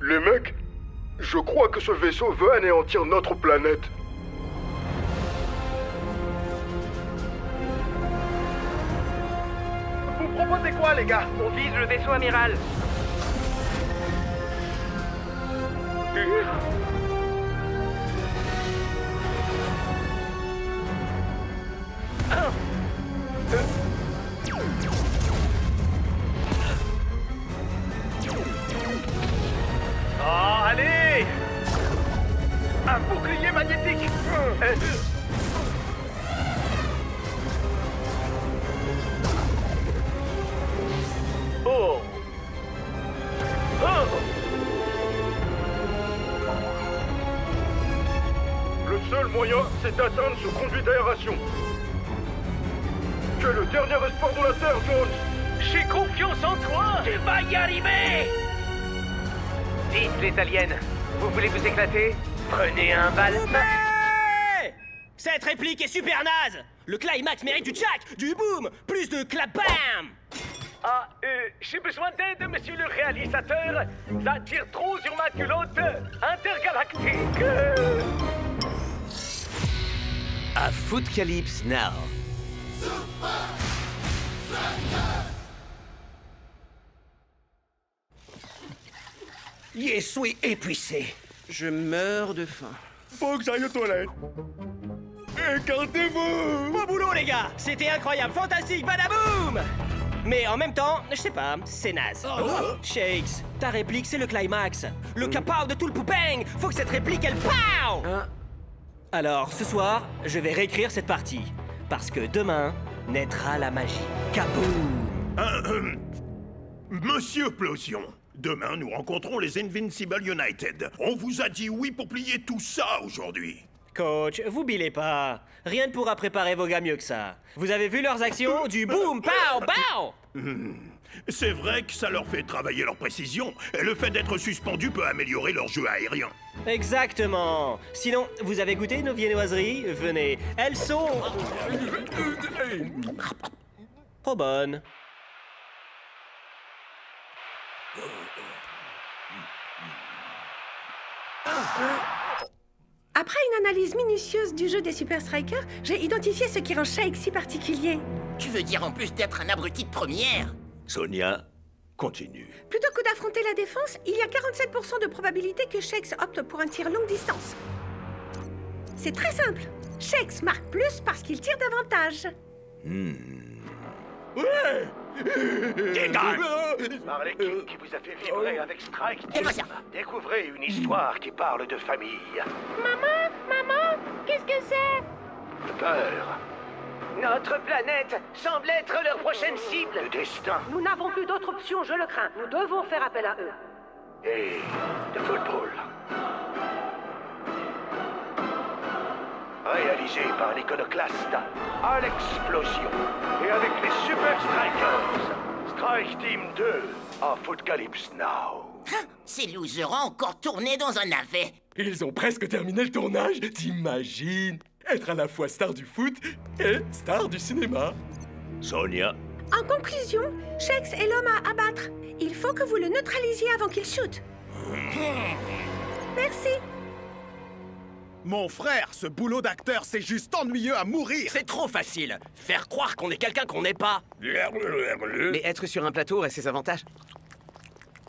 Les mecs, je crois que ce vaisseau veut anéantir notre planète. Vous proposez quoi, les gars? On vise le vaisseau amiral. Oh, allez! Un bouclier magnétique! Oh! Oh! Le seul moyen, c'est d'atteindre ce conduit d'aération. Tu es le dernier espoir de la Terre, Jones. J'ai confiance en toi! Tu vas y arriver! Vite, les aliens. Vous voulez vous éclater? Prenez un bal. Hey, cette réplique est super naze. Le climax mérite du tchac, du boom, plus de clap bam. Ah, j'ai besoin d'aide, monsieur le réalisateur. Ça tire trop sur ma culotte intergalactique. À Footcalypse Now. Je suis épuisé. Je meurs de faim. Faut que j'aille aux toilettes. Écartez-vous. Bon boulot, les gars. C'était incroyable, fantastique, badaboum. Mais en même temps, je sais pas, c'est naze. Shakes, ta réplique, c'est le climax. Le kapow de tout le poupeng. Faut que cette réplique, elle pow. Alors, ce soir, je vais réécrire cette partie. Parce que demain, naîtra la magie. Kaboom. Monsieur Plosion, demain nous rencontrons les Invincible United. On vous a dit oui pour plier tout ça aujourd'hui. Coach, vous billez pas. Rien ne pourra préparer vos gars mieux que ça. Vous avez vu leurs actions? Du boom, pow, pow. C'est vrai que ça leur fait travailler leur précision, et le fait d'être suspendu peut améliorer leur jeu aérien. Exactement. Sinon, vous avez goûté nos viennoiseries? Venez. Elles sont... trop bonnes. Après une analyse minutieuse du jeu des Super Strikers, j'ai identifié ce qui rend Shake si particulier. Tu veux dire en plus d'être un abruti de première? Sonia, continue. Plutôt que d'affronter la défense, il y a 47% de probabilité que Shakes opte pour un tir longue distance. C'est très simple. Shakes marque plus parce qu'il tire davantage. Qui gagne? Par l'équipe qui vous a fait vibrer avec Strike Team, découvrez une histoire qui parle de famille. Maman, qu'est-ce que c'est? De peur, Notre planète semble être leur prochaine cible. de destin Nous n'avons plus d'autre option, je le crains. Nous devons faire appel à eux. et de football. Réalisé par l'iconoclaste à l'explosion et avec les Super Strikers. Strike Team 2 à Footcalypse Now. Ces losers ont encore tourné dans un navet. Ils ont presque terminé le tournage, t'imagines? Être à la fois star du foot et star du cinéma. Sonia, En conclusion, Shakes est l'homme à abattre. Il faut que vous le neutralisiez avant qu'il shoot. Merci. Mon frère, ce boulot d'acteur, c'est juste ennuyeux à mourir. C'est trop facile. Faire croire qu'on est quelqu'un qu'on n'est pas. Mais être sur un plateau a ses avantages.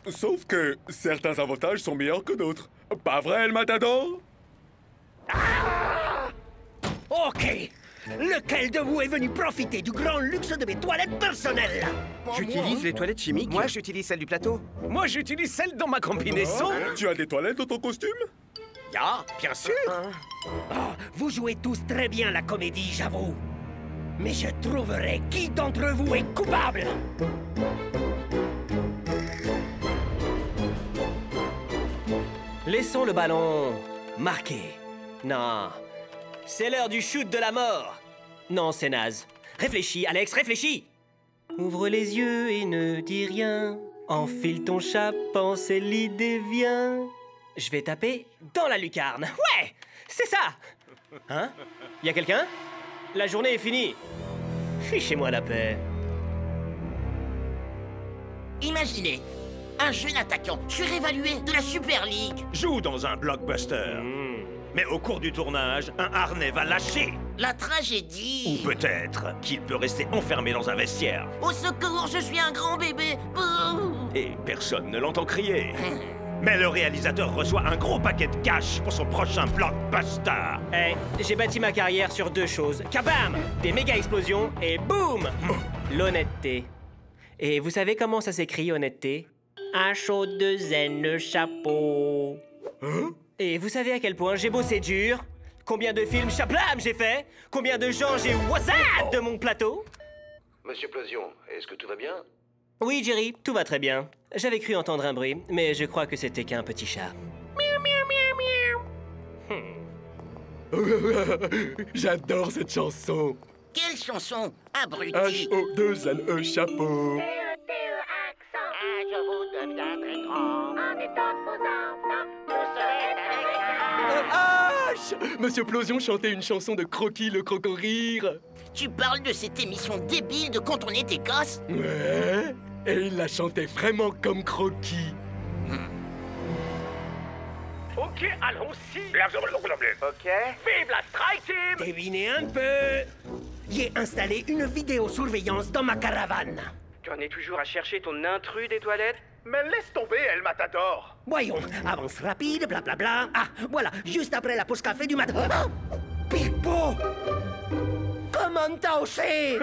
Sauf que certains avantages sont meilleurs que d'autres. Pas vrai, El Matador? Ok. Lequel de vous est venu profiter du grand luxe de mes toilettes personnelles? J'utilise les toilettes chimiques. Moi, j'utilise celle du plateau. Moi, j'utilise celle dans ma combinaison. Tu as des toilettes dans ton costume? Ya, bien sûr. Ah, vous jouez tous très bien la comédie, j'avoue. Mais je trouverai qui d'entre vous est coupable. Laissons le ballon marquer. Non, c'est l'heure du shoot de la mort. Non, c'est naze. Réfléchis, Alex, réfléchis. Ouvre les yeux et ne dis rien. Enfile ton chapeau, c'est l'idée vient. Je vais taper dans la lucarne. Ouais, c'est ça. Hein? Y a quelqu'un? La journée est finie. Fichez-moi la paix. Imaginez, Un jeune attaquant, surévalué de la Super League. Joue dans un blockbuster. Mais au cours du tournage, un harnais va lâcher. La tragédie. Ou peut-être qu'il peut rester enfermé dans un vestiaire. Au secours, je suis un grand bébé. Bouh. Et personne ne l'entend crier. Mais le réalisateur reçoit un gros paquet de cash pour son prochain blockbuster. Hey, j'ai bâti ma carrière sur 2 choses. Kabam! Des méga explosions et boum! L'honnêteté. Et vous savez comment ça s'écrit, honnêteté? H-O-2-N chapeau. Hein? Et vous savez à quel point j'ai bossé dur? Combien de films chablam j'ai fait? Combien de gens j'ai WhatsApp de mon plateau? Monsieur Plosion, est-ce que tout va bien? Oui, Jerry, tout va très bien. J'avais cru entendre un bruit, mais je crois que c'était qu'un petit chat. Miaou, miaou, miaou, miaou. J'adore cette chanson. Quelle chanson? Abruti. H-O-2-N-E chapeau. Je vous deviendrai grand en étant de vos enfants. Vous serez avec H! Monsieur Plosion chantait une chanson de Croquis le croco-rire. Tu parles de cette émission débile de quand on était gosse? Ouais. Et il la chantait vraiment comme Croquis. Ok, allons-y. Ok. Vive la Strike Team! Devinez un peu. J'ai installé une vidéosurveillance dans ma caravane. Tu en es toujours à chercher ton intrus des toilettes? Mais laisse tomber, El Matador. Voyons, avance rapide, blablabla. Ah, voilà, juste après la pause café du matin. Ah, Pipo! Comment t'as osé?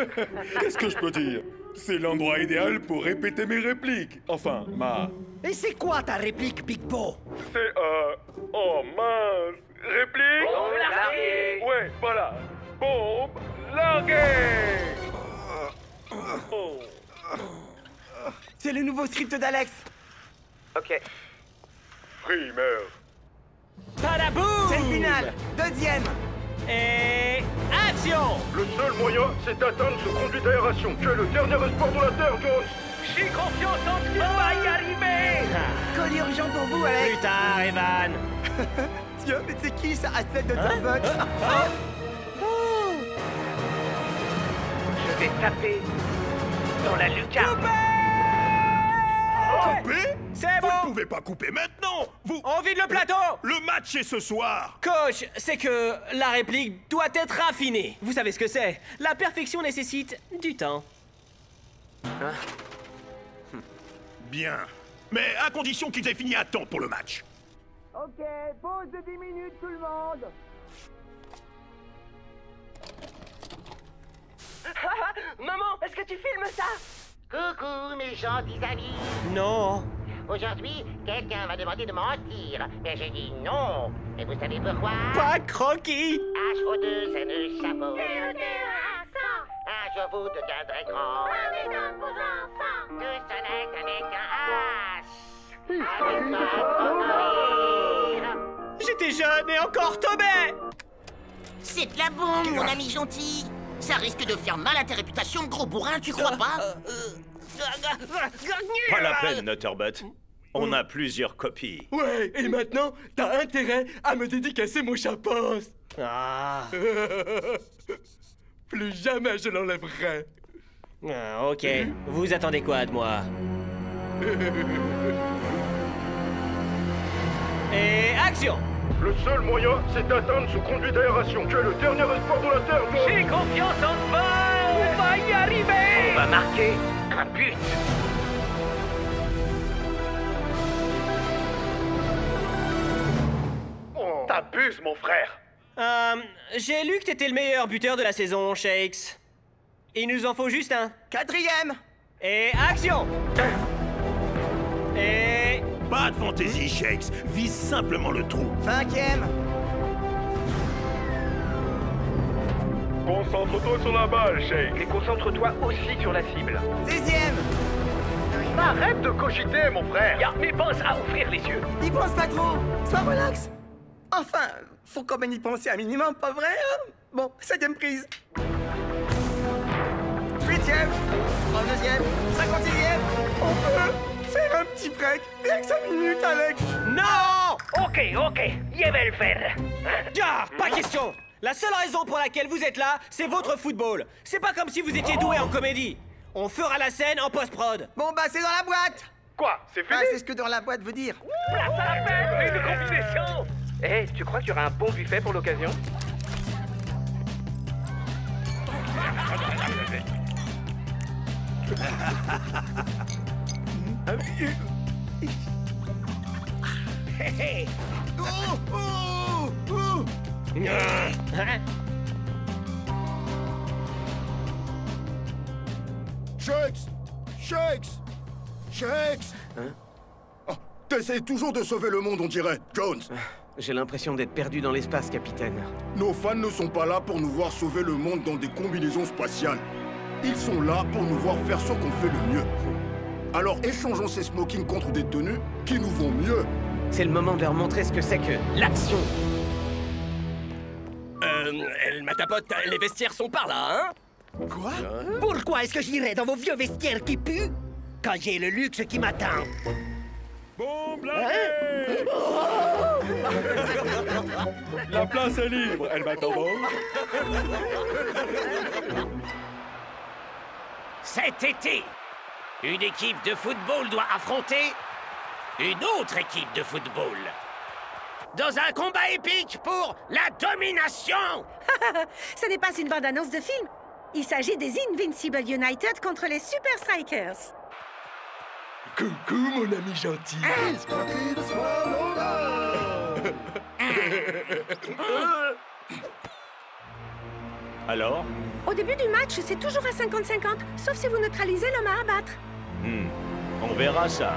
Qu'est-ce que je peux dire? C'est l'endroit idéal pour répéter mes répliques. Enfin, ma... Et c'est quoi ta réplique, Pipo? C'est, oh mince... Réplique? Bombe larguée! Ouais, voilà. Bombe larguée! Oh. C'est le nouveau script d'Alex. Ok. Primaire. Padaboum! C'est le final. Deuxième. Et... action! Le seul moyen, c'est d'atteindre ce conduit d'aération. Tu es le dernier espoir de la Terre, Jones. J'ai confiance en toi, on va y arriver! Colis urgent pour vous, Alex. Plus tard, Evan. Tiens, mais c'est qui ça, athlète de Talbot? Je vais taper dans la lucarne. Couper? C'est Vous bon! ne pouvez pas couper maintenant. Vous... On vide le plateau! Le match est ce soir. Coach, c'est que la réplique doit être raffinée. Vous savez ce que c'est? La perfection nécessite du temps. Bien. Mais à condition qu'ils aient fini à temps pour le match. Ok, pause de 10 minutes, tout le monde. Maman, est-ce que tu filmes ça? Coucou, mes gentils amis. Non. Aujourd'hui, quelqu'un m'a demandé de mentir. Et j'ai dit non. Et vous savez pourquoi? Pas croquis! H-O-2-N-E chapeau. Un jour vous deviendrez grand. En étant de vos enfants. Tout sonnette avec un H. Avec un croco-rire. J'étais jeune et encore tombé! C'est de la bombe, mon ami gentil. Ça risque de faire mal à ta réputation de gros bourrin, tu crois pas? Pas la peine, Nutterbutt. On a plusieurs copies. Ouais, et maintenant, t'as intérêt à me dédicacer mon chapeau. Ah. Plus jamais je l'enlèverai. Ah, ok. Vous attendez quoi de moi? Et action! Le seul moyen, c'est d'atteindre ce conduit d'aération. Tu es le dernier espoir de la Terre, Jones. J'ai confiance en toi, on va y arriver! On va marquer un but. T'abuses, mon frère. J'ai lu que t'étais le meilleur buteur de la saison, Shakes. Il nous en faut juste un. 4e. Et action! Et... Pas de fantaisie, Shakes. Vise simplement le trou. 5e. Concentre-toi sur la balle, Shake. Et concentre-toi aussi sur la cible. 6e. Arrête de cogiter, mon frère. Mais pense à ouvrir les yeux. N'y pense pas trop. Sois relax. Enfin, faut quand même y penser un minimum, pas vrai, hein? Bon, 7e prise. 8e. 32e. 56e. On peut faire un petit break. Rien que 5 minutes, Alex. Non! Ok, je vais le faire. Ah, pas question! La seule raison pour laquelle vous êtes là, c'est votre football. C'est pas comme si vous étiez doué en comédie. On fera la scène en post-prod. Bon, bah, c'est dans la boîte. Quoi? C'est fini? Ah, c'est ce que dans la boîte veut dire. La salade, une combinaison. Eh, tu crois qu'il y aura un bon buffet pour l'occasion? Shakes! Shakes! Shakes! Hein? Oh, t'essayes toujours de sauver le monde, on dirait, Jones. J'ai l'impression d'être perdu dans l'espace, capitaine. Nos fans ne sont pas là pour nous voir sauver le monde dans des combinaisons spatiales. Ils sont là pour nous voir faire ce qu'on fait le mieux. Alors échangeons ces smokings contre des tenues qui nous vont mieux. C'est le moment de leur montrer ce que c'est que l'action. Ma tapote, les vestiaires sont par là, hein? Quoi? Pourquoi est-ce que j'irais dans vos vieux vestiaires qui puent quand j'ai le luxe qui m'attend? Bon, blague! La place est libre, elle m'attend donc. Cet été, une équipe de football doit affronter une autre équipe de football. Dans un combat épique pour la domination! Ce n'est pas une bande-annonce de film. Il s'agit des Invincible United contre les Super Strikers. Coucou, mon ami gentil. Alors? Au début du match, c'est toujours à 50-50, sauf si vous neutralisez l'homme à abattre. On verra ça.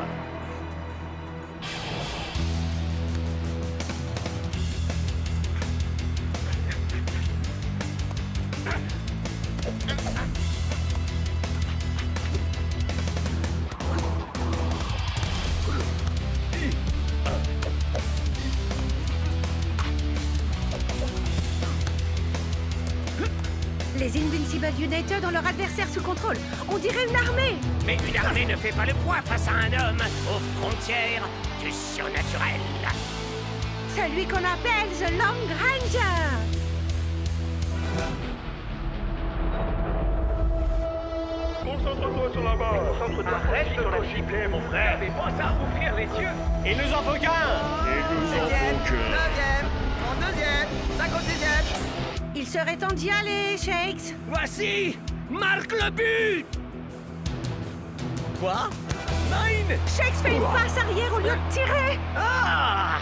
Les Invincible United ont leur adversaire sous contrôle. On dirait une armée. Mais une armée ne fait pas le poids face à un homme aux frontières du surnaturel. Celui qu'on appelle The Long Ranger. Concentre-toi sur la barre. Arrête de ton giblet, mon frère. Fais-moi ça ouvrir les yeux. Il nous en faut qu'un! Il nous en faut qu'un! 9e, en 2e, 56e. Il serait temps d'y aller, Shakes. Voici, marque le but. Quoi? Nine. Shakes fait une passe arrière au lieu de tirer. Ah.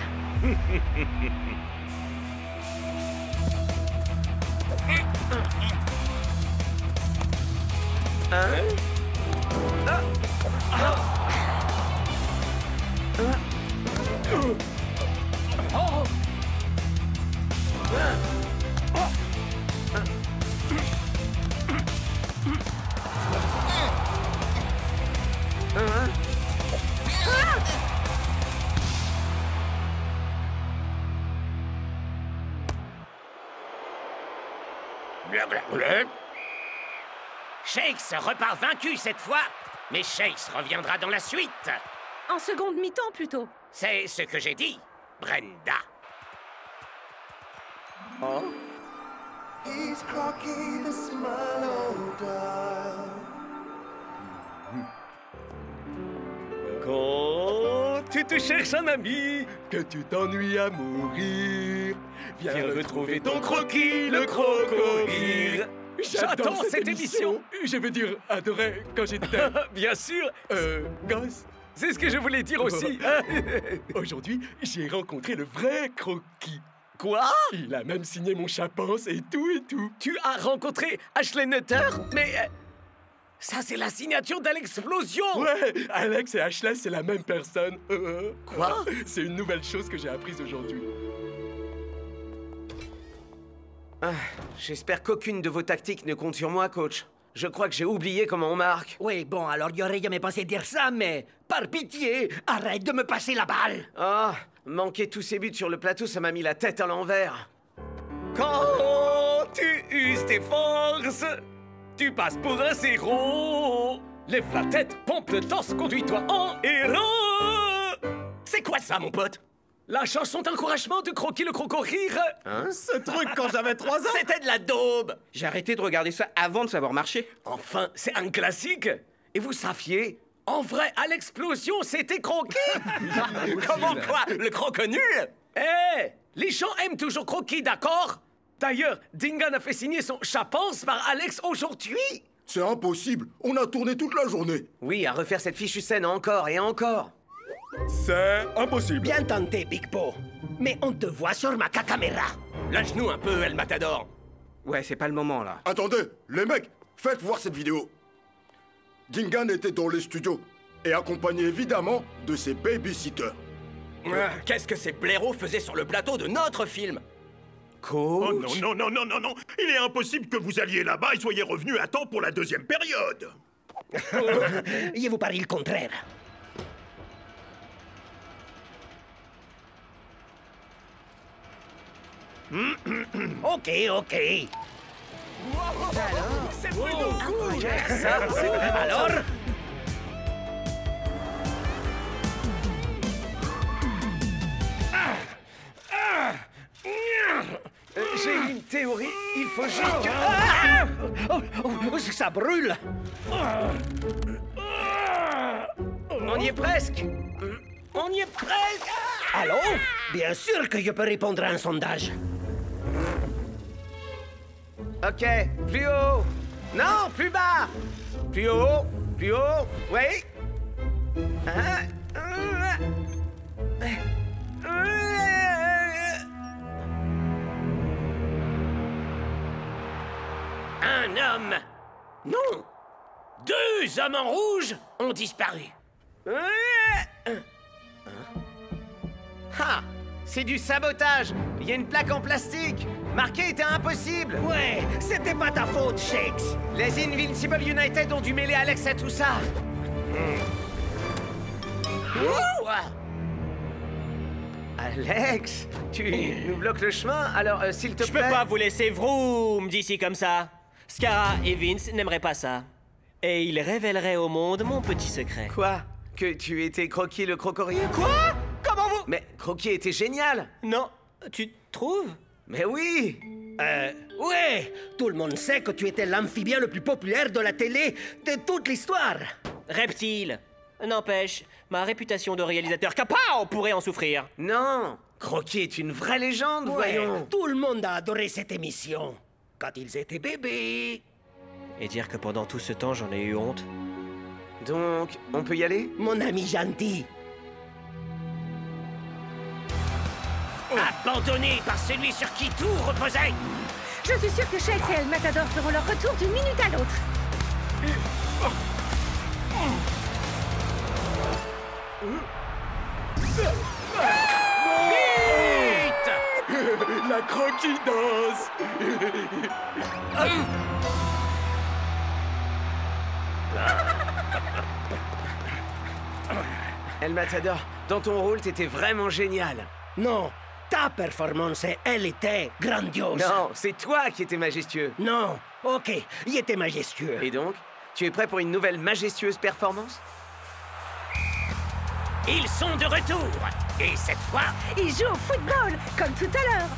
Shakes repart vaincu cette fois, mais Shakes reviendra dans la suite. En seconde mi-temps, plutôt. C'est ce que j'ai dit, Brenda. Oh? He's cocky, the smile, oh, darling. Quand tu te cherches un ami, que tu t'ennuies à mourir, viens retrouver ton croquis, le crocodile. J'adore cette émission. Je veux dire, adoré quand j'étais... Bien sûr. Gosse. C'est ce que je voulais dire aussi. Aujourd'hui, j'ai rencontré le vrai croquis. Quoi? Il a même signé mon chapeau et tout et tout. Tu as rencontré Ashley Nutter? Mais... ça, c'est la signature d'Alexplosion! Ouais, Alex et Ashley, c'est la même personne. Quoi? C'est une nouvelle chose que j'ai apprise aujourd'hui. Ah, j'espère qu'aucune de vos tactiques ne compte sur moi, coach. Je crois que j'ai oublié comment on marque. Oui, bon, alors il aurait jamais pensé dire ça, mais par pitié, arrête de me passer la balle. Ah, manquer tous ces buts sur le plateau, ça m'a mis la tête à l'envers. Quand tu uses tes forces, tu passes pour un zéro. Lève la tête, pompe le torse, conduis-toi en héros. C'est quoi ça, mon pote? La chanson d'encouragement de Croquis le Croco-Rire. Hein? Ce truc quand j'avais 3 ans? C'était de la daube. J'ai arrêté de regarder ça avant de savoir marcher. Enfin, c'est un classique. Et vous saviez En vrai, à l'explosion, c'était Croquis. Comment quoi? Le croque nul? Eh, les gens aiment toujours Croquis, d'accord? D'ailleurs, Dingan a fait signer son chapance par Alex aujourd'hui. C'est impossible. On a tourné toute la journée. Oui, à refaire cette fichue scène encore et encore. C'est impossible. Bien tenté, Big Po. Mais on te voit sur ma caméra. Lâche-nous un peu, El Matador. Ouais, c'est pas le moment, là. Attendez, les mecs, faites voir cette vidéo. Dingan était dans les studios et accompagné évidemment de ses babysitters. Qu'est-ce que ces blaireaux faisaient sur le plateau de notre film? Oh non, non, non, non, non, non! Il est impossible que vous alliez là-bas et soyez revenus à temps pour la deuxième période! Je vous parie le contraire. Ok. Alors, c'est beaucoup. Ça, c'est vrai. Alors? J'ai une théorie, il faut juste que... Ça brûle. On y est presque. On y est presque. Allô? Bien sûr que je peux répondre à un sondage. Ok, plus haut. Non, plus bas. Plus haut, plus haut. Oui. Un homme. Non. 2 hommes en rouge ont disparu. Ah, c'est du sabotage. Il y a une plaque en plastique. Marqué était impossible. Ouais, c'était pas ta faute, Shakes. Les Invincible United ont dû mêler Alex à tout ça. Ouh. Alex, tu nous bloques le chemin, alors s'il te plaît... Je peux pas vous laisser vroom d'ici comme ça. Scara et Vince n'aimeraient pas ça. Et ils révéleraient au monde mon petit secret. Quoi? Que tu étais Croquis le crocodile? Quoi? Comment vous... Mais Croquis était génial. Non, tu trouves? Mais oui. Ouais, tout le monde sait que tu étais l'amphibien le plus populaire de la télé de toute l'histoire. Reptile. N'empêche, ma réputation de réalisateur capao pourrait en souffrir. Non, Croquis est une vraie légende, voyons. Tout le monde a adoré cette émission. Quand ils étaient bébés. Et dire que pendant tout ce temps, j'en ai eu honte. Donc, on peut y aller? Mon ami gentil. Abandonné par celui sur qui tout reposait. Je suis sûr que Shakes et El Matador feront leur retour d'une minute à l'autre. La croquis danse. El Matador, dans ton rôle, t'étais vraiment génial. Non, ta performance, elle était grandiose. Non, c'est toi qui étais majestueux. Non, ok, il était majestueux. Et donc, tu es prêt pour une nouvelle majestueuse performance? Ils sont de retour. Et cette fois... Ils jouent au football, comme tout à l'heure.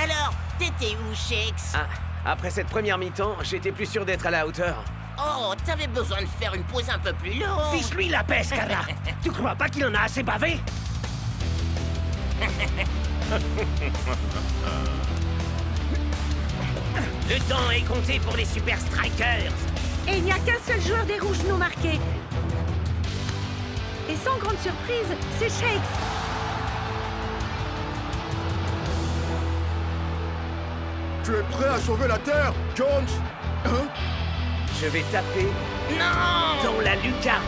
Alors, t'étais où, Shakes? Ah, après cette première mi-temps, j'étais plus sûr d'être à la hauteur. Oh, t'avais besoin de faire une pause un peu plus longue. Fiche-lui la paix, Scara. Tu crois pas qu'il en a assez bavé? Le temps est compté pour les Super Strikers. Et il n'y a qu'un seul joueur des rouges non marqués. Et sans grande surprise, c'est Shakes. Tu es prêt à sauver la Terre, Jones? Hein? Je vais taper... Non! Dans la lucarne.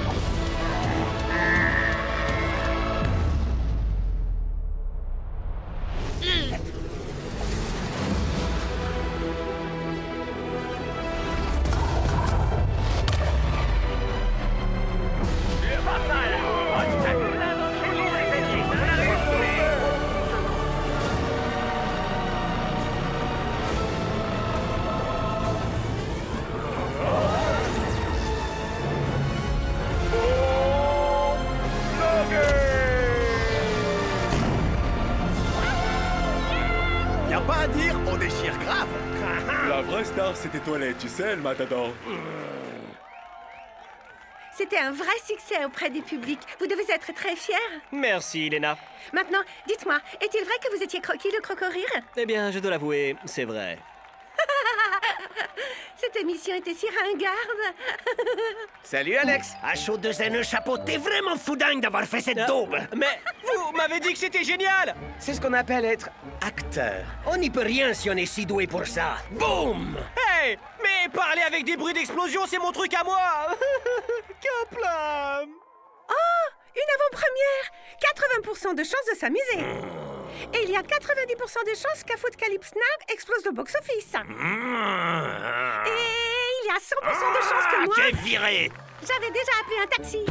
Y'a pas à dire, on déchire grave. La vraie star, c'était toilette, tu sais, El Matador. C'était un vrai succès auprès du public. Vous devez être très fiers. Merci, Léna. Maintenant, dites-moi, est-il vrai que vous étiez Croquis le croco-rire? Eh bien, je dois l'avouer, c'est vrai. Cette émission était si ringarde. Salut, Alex. À chaud de zen chapeau, t'es vraiment foudingue d'avoir fait cette daube. Mais vous m'avez dit que c'était génial. C'est ce qu'on appelle être acteur. On n'y peut rien si on est si doué pour ça. Boum! Hey, mais parler avec des bruits d'explosion, c'est mon truc à moi. Kaplan. Oh, une avant-première. 80% de chances de s'amuser. Et il y a 90% de chances qu'à Footcalypse Now explose le box-office. Et il y a 100% de chances que moi... T'es viré. J'avais déjà appelé un taxi.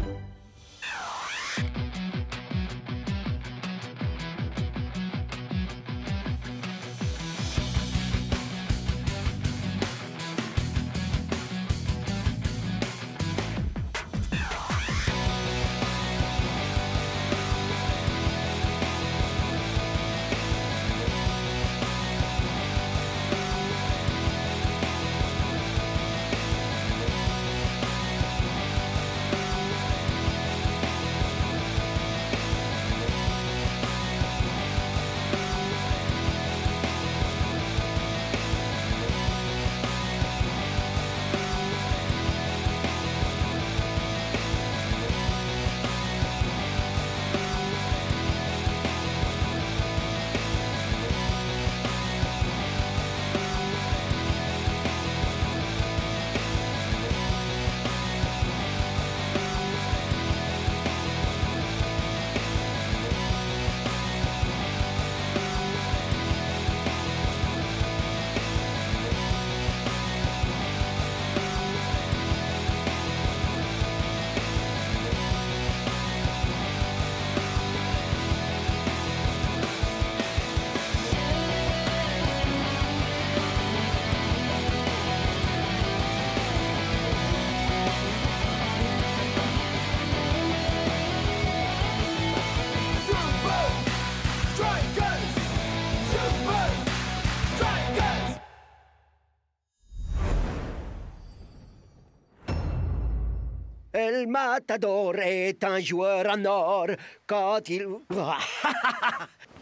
El Matador est un joueur en or quand il...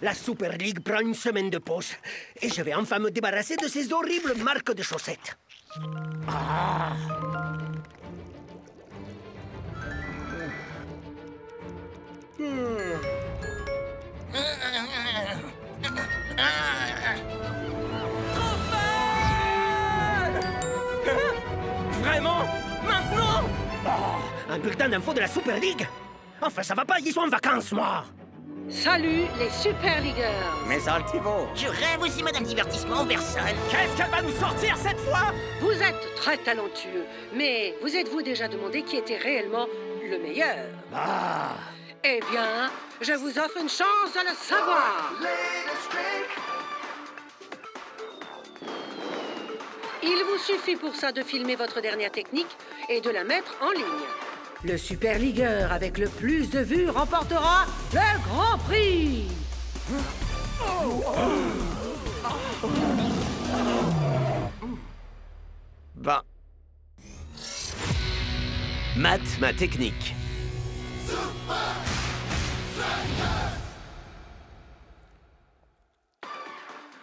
La Super League prend une semaine de pause. Et je vais enfin me débarrasser de ces horribles marques de chaussettes. Vraiment? Maintenant? Un bulletin d'info de la Super League? Enfin, ça va pas, ils sont en vacances, moi. Salut, les Super Leagueurs. Mes altivos. Je rêve aussi, Madame Divertissement en personne. Qu'est-ce qu'elle va nous sortir cette fois? Vous êtes très talentueux, mais vous êtes-vous déjà demandé qui était réellement le meilleur? Eh bien, je vous offre une chance de le savoir. Il vous suffit pour ça de filmer votre dernière technique et de la mettre en ligne. Le Super Leagueur avec le plus de vues remportera le Grand Prix. Ben... Mate ma technique.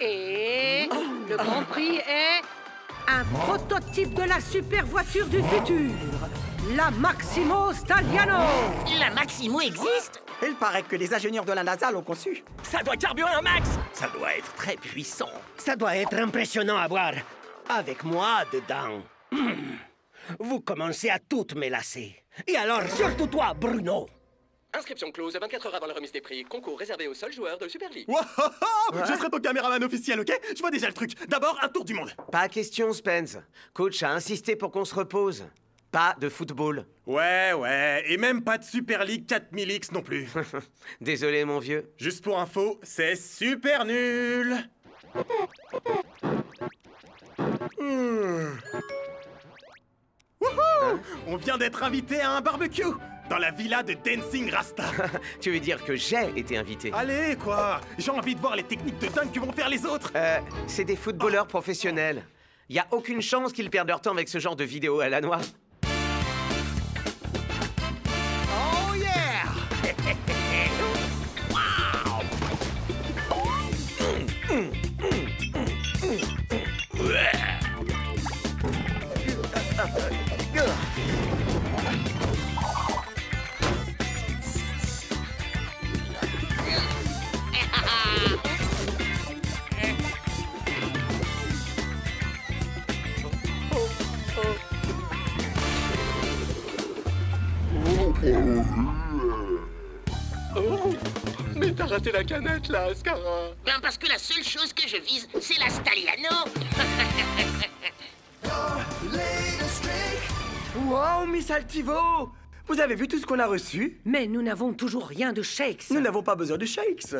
Et le Grand Prix est... Un prototype de la super voiture du futur. La Maximo Stagliano. La Maximo existe? Il paraît que les ingénieurs de la NASA l'ont conçu. Ça doit carburer un max. Ça doit être très puissant. Ça doit être impressionnant à voir. Avec moi dedans. Vous commencez à toutes me lasser. Et alors, surtout toi, Bruno. Inscription close 24 heures avant la remise des prix. Concours réservé aux seuls joueurs de Super League. Je serai ton caméraman officiel, ok? Je vois déjà le truc. D'abord, un tour du monde. Pas question, Spence. Coach a insisté pour qu'on se repose. Pas de football. Ouais, et même pas de Super League 4000X non plus. Désolé, mon vieux. Juste pour info, c'est super nul. Wouhou! On vient d'être invité à un barbecue dans la villa de Dancing Rasta. Tu veux dire que j'ai été invité? Allez, quoi! J'ai envie de voir les techniques de dingue que vont faire les autres. C'est des footballeurs professionnels. Y a aucune chance qu'ils perdent leur temps avec ce genre de vidéo à la noix. Oh, mais t'as raté la canette, là, Ascara. Ben parce que la seule chose que je vise, c'est la Stalliano. Wow, Miss Altivo! Vous avez vu tout ce qu'on a reçu? Mais nous n'avons toujours rien de shakes. Nous n'avons pas besoin de shakes.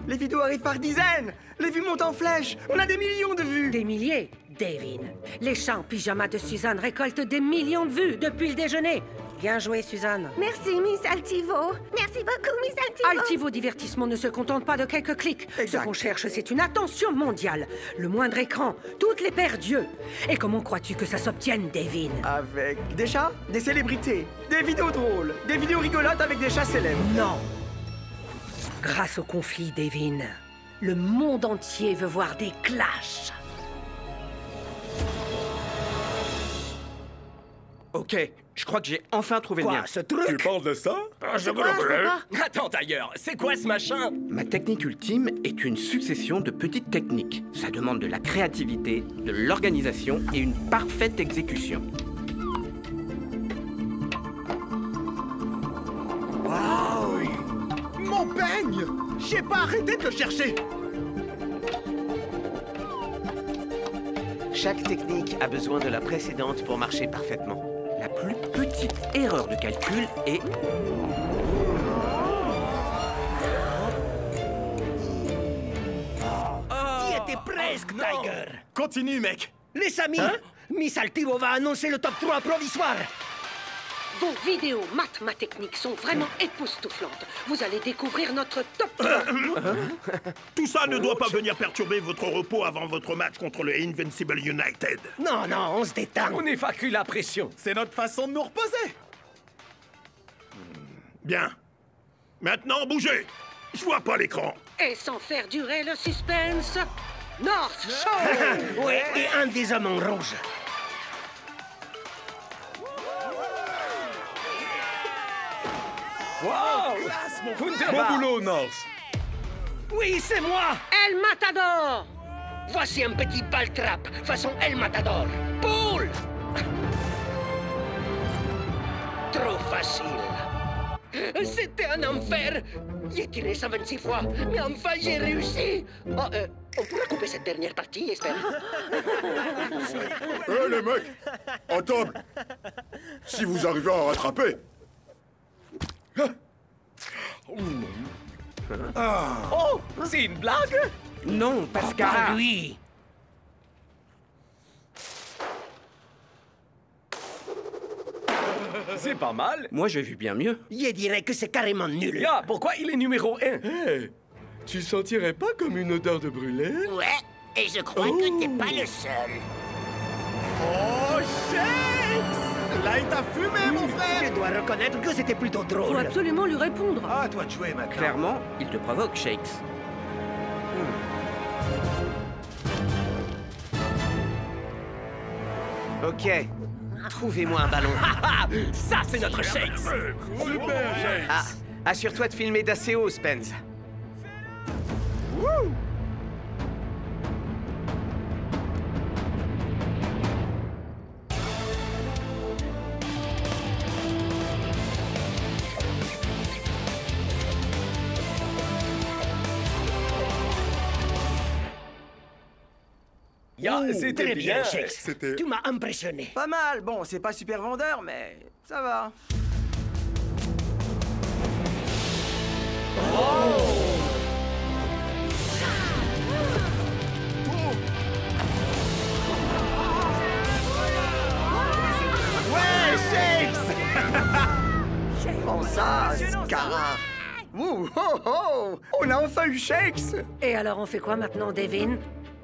Les vidéos arrivent par dizaines. Les vues montent en flèche. On a des millions de vues. Des milliers, Davin. Les chants pyjama de Suzanne récoltent des millions de vues depuis le déjeuner. Bien joué, Suzanne. Merci, Miss Altivo. Merci beaucoup, Miss Altivo. Altivo Divertissement ne se contente pas de quelques clics. Ce qu'on cherche, c'est une attention mondiale. Le moindre écran, toutes les paires d'yeux. Et comment crois-tu que ça s'obtienne, Davin? Avec des chats, des célébrités, des vidéos drôles, des vidéos rigolotes avec des chats célèbres. Non. Grâce au conflit, Davin, le monde entier veut voir des clashs. Ok, je crois que j'ai enfin trouvé le Quoi, mien. ce truc? Tu parles de ça? Attends d'ailleurs, c'est quoi ce machin? Ma technique ultime est une succession de petites techniques. Ça demande de la créativité, de l'organisation et une parfaite exécution. Wow! Mon peigne! J'ai pas arrêté de le chercher! Chaque technique a besoin de la précédente pour marcher parfaitement. La plus petite erreur de calcul est... T'y étais presque, Tiger. Continue, mec! Les amis, Miss Altivo va annoncer le top 3 provisoire. Vos vidéos ma technique sont vraiment époustouflantes. Vous allez découvrir notre top 3. Tout ça ne doit pas venir perturber votre repos avant votre match contre le Invincible United. Non, non, on se détend. On évacue la pression. C'est notre façon de nous reposer! Bien. Maintenant, bougez! Je vois pas l'écran. Et sans faire durer le suspense, North Show. Ouais, et un des hommes en rouge. Wow! Bon boulot, North. Oui, c'est moi. El Matador. Voici un petit ball trap, façon El Matador. Paul! Trop facile. C'était un enfer. J'ai tiré 126 fois, mais enfin j'ai réussi. Oh, on pourra couper cette dernière partie, j'espère. Hé, les mecs! À table! Si vous arrivez à rattraper... Oh, c'est une blague? Non, Pascal. Pas lui. C'est pas mal. Moi, j'ai vu bien mieux. Je dirais que c'est carrément nul. Ya, pourquoi il est numéro 1? Hey, tu sentirais pas comme une odeur de brûlé? Ouais, et je crois que t'es pas le seul. Oh, Shakes! Là, il t'a fumé, mon frère! Je dois reconnaître que c'était plutôt Faut drôle. absolument lui répondre. Ah, toi de jouer, maintenant. Clairement, il te provoque, Shakes. Ok, trouvez-moi un ballon. Ça, c'est notre Shakes. Super, Shakes. Ah, assure-toi de filmer d'assez haut, Spence. Ya, c'était Très bien, bien. Shakes. C'était... Tu m'as impressionné. Pas mal. Bon, c'est pas super vendeur, mais ça va. Ouais, Shakes! Prends ça, Scara. Ouh, oh, oh! On a enfin eu Shakes! Et alors, on fait quoi maintenant, Davin?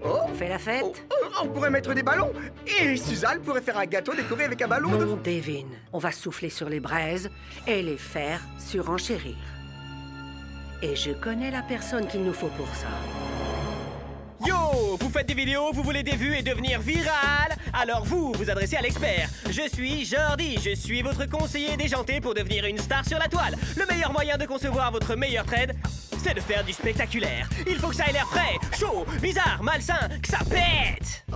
Oh! On fait la fête? On pourrait mettre des ballons! Et Suzanne pourrait faire un gâteau décoré avec un ballon de... Non, Davin. On va souffler sur les braises et les faire surenchérir. Et je connais la personne qu'il nous faut pour ça. Yo, vous faites des vidéos, vous voulez des vues et devenir viral? Alors vous adressez à l'expert. Je suis Jordi, je suis votre conseiller déjanté pour devenir une star sur la toile. Le meilleur moyen de concevoir votre meilleur trade, c'est de faire du spectaculaire. Il faut que ça ait l'air frais, chaud, bizarre, malsain, que ça pète.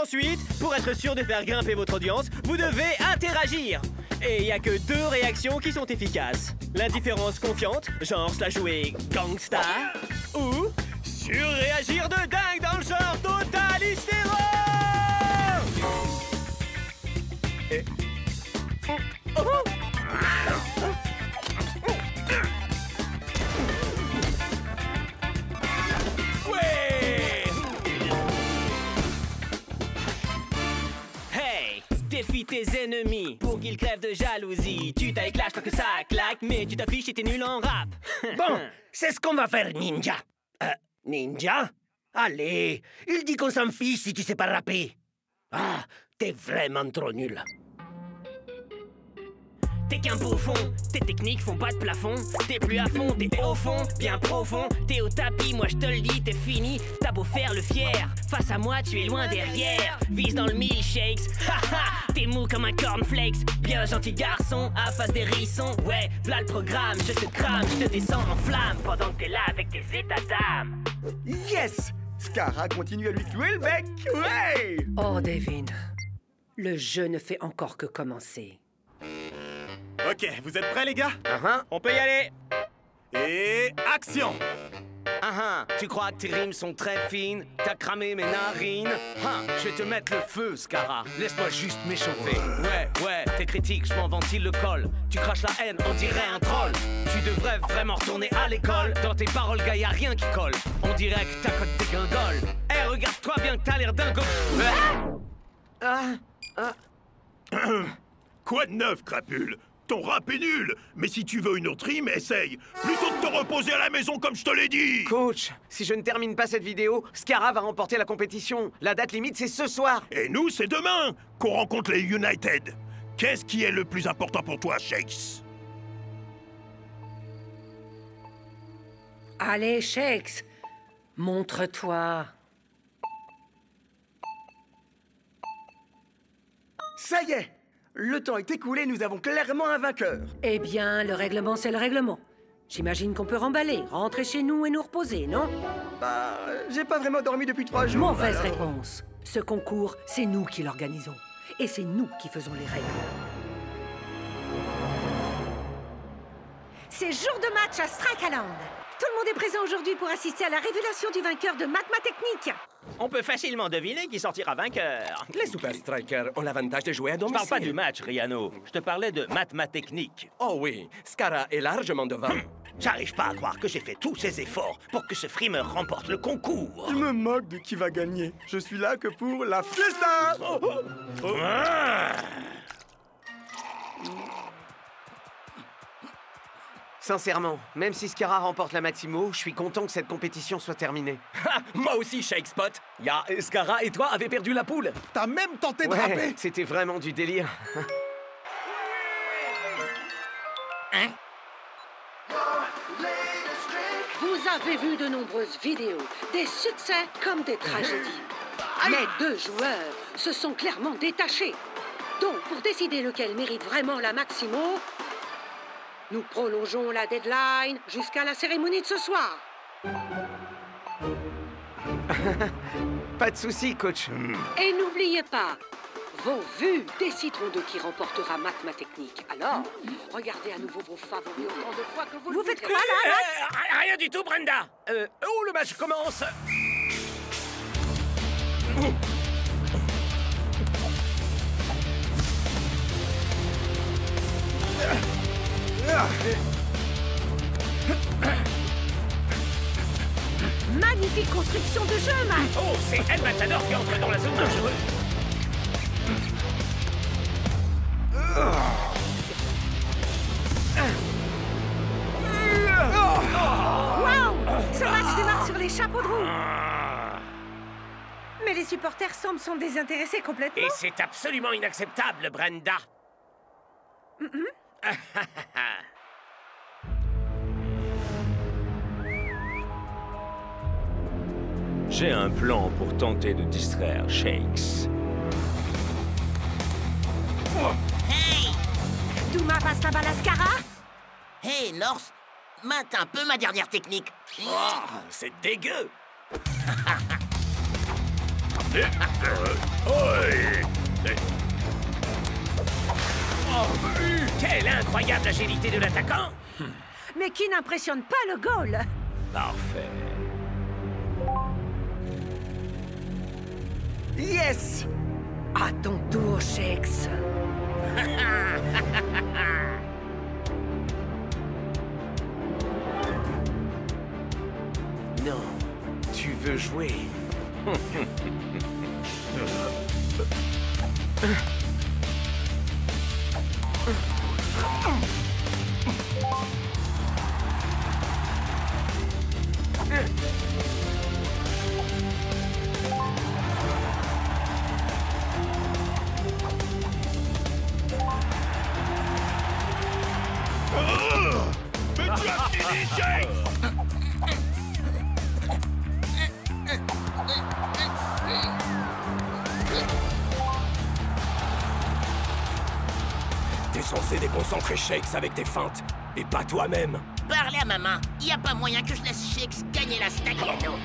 Ensuite, pour être sûr de faire grimper votre audience, vous devez interagir. Et il n'y a que 2 réactions qui sont efficaces. L'indifférence confiante, genre cela jouer gangsta, ou surréagir de dingue dans le genre total hystéro. Et... Défie tes ennemis pour qu'ils crèvent de jalousie. Tu t'éclates tant que ça claque, mais tu t'affiches et t'es nul en rap. Bon, c'est ce qu'on va faire, Ninja. Ninja? Allez, il dit qu'on s'en fiche si tu sais pas rapper. Ah, t'es vraiment trop nul. T'es qu'un bouffon, tes techniques font pas de plafond. T'es plus à fond, t'es au fond, bien profond. T'es au tapis, moi je te le dis, t'es fini. T'as beau faire le fier, face à moi tu es loin derrière. Vise dans le milkshakes, haha. T'es mou comme un cornflakes. Bien gentil garçon, à face des hérissons. Ouais, v'là le programme, je te crame, je te descends en flamme pendant que t'es là avec tes états d'âme. Yes! Scara continue à lui clouer le bec, ouais! Oh, Devin, le jeu ne fait encore que commencer. Ok, vous êtes prêts les gars? On peut y aller. Et action! Tu crois que tes rimes sont très fines? T'as cramé mes narines? Je vais te mettre le feu, Scara. Laisse-moi juste m'échauffer. Ouais, tes critiques, je m'en ventile le col. Tu craches la haine, on dirait un troll. Tu devrais vraiment retourner à l'école. Dans tes paroles, gars, y'a rien qui colle. On dirait que t'as côté tes guingoles. Eh, regarde-toi bien que t'as l'air dingo. Quoi de neuf, crapule? Ton rap est nul, mais si tu veux une autre rime, essaye. Plutôt de te reposer à la maison comme je te l'ai dit. Coach, si je ne termine pas cette vidéo, Scara va remporter la compétition. La date limite, c'est ce soir. Et nous, c'est demain qu'on rencontre les United. Qu'est-ce qui est le plus important pour toi, Shakes? Allez, Shakes, montre-toi. Ça y est! Le temps est écoulé, nous avons clairement un vainqueur. Eh bien, le règlement, c'est le règlement. J'imagine qu'on peut remballer, rentrer chez nous et nous reposer, non? Bah, j'ai pas vraiment dormi depuis 3 jours. Mauvaise réponse. Ce concours, c'est nous qui l'organisons. Et c'est nous qui faisons les règles. C'est jour de match à Strikeland. Tout le monde est présent aujourd'hui pour assister à la révélation du vainqueur de Mathétechnique. On peut facilement deviner qui sortira vainqueur. Les Super Strikers ont l'avantage de jouer à domicile. Je parle pas du match, Riano. Je te parlais de Mathétechnique. Oh oui, Scara est largement devant. J'arrive pas à croire que j'ai fait tous ces efforts pour que ce frimeur remporte le concours. Je me moque de qui va gagner. Je suis là que pour la fiesta. Sincèrement, même si Scara remporte la Maximo, je suis content que cette compétition soit terminée. Moi aussi, Shakespot. Scara et toi avez perdu la poule. T'as même tenté de rapper. C'était vraiment du délire. Vous avez vu de nombreuses vidéos, des succès comme des tragédies. Mais 2 joueurs se sont clairement détachés. Donc, pour décider lequel mérite vraiment la Maximo, nous prolongeons la deadline jusqu'à la cérémonie de ce soir. Pas de souci, coach. Et n'oubliez pas, vos vues décideront de qui remportera Mathétechnique. Alors, regardez à nouveau vos favoris autant de fois que vous faites quoi, là, Rien du tout, Brenda. Le match commence. Magnifique construction de jeu, Matt. Oh, c'est El Matador qui entre dans la zone dangereuse. Wow! Ce match démarre sur les chapeaux de roue. Mais les supporters semblent s'en désintéresser complètement. Et c'est absolument inacceptable, Brenda. J'ai un plan pour tenter de distraire Shakes. Hey! Douma passe la balle à Scara. Hé, North, mate un peu ma dernière technique. Oh, c'est dégueu. Quelle incroyable agilité de l'attaquant. Mais qui n'impressionne pas le goal. Parfait. Yes! À ton tour, Shakes. Non, tu veux jouer. Mais tu as fini, Jake! T'es censé déconcentrer Shakes avec tes feintes, et pas toi-même. Parlez à maman. Y a pas moyen que je laisse Shakes gagner la Stagliano.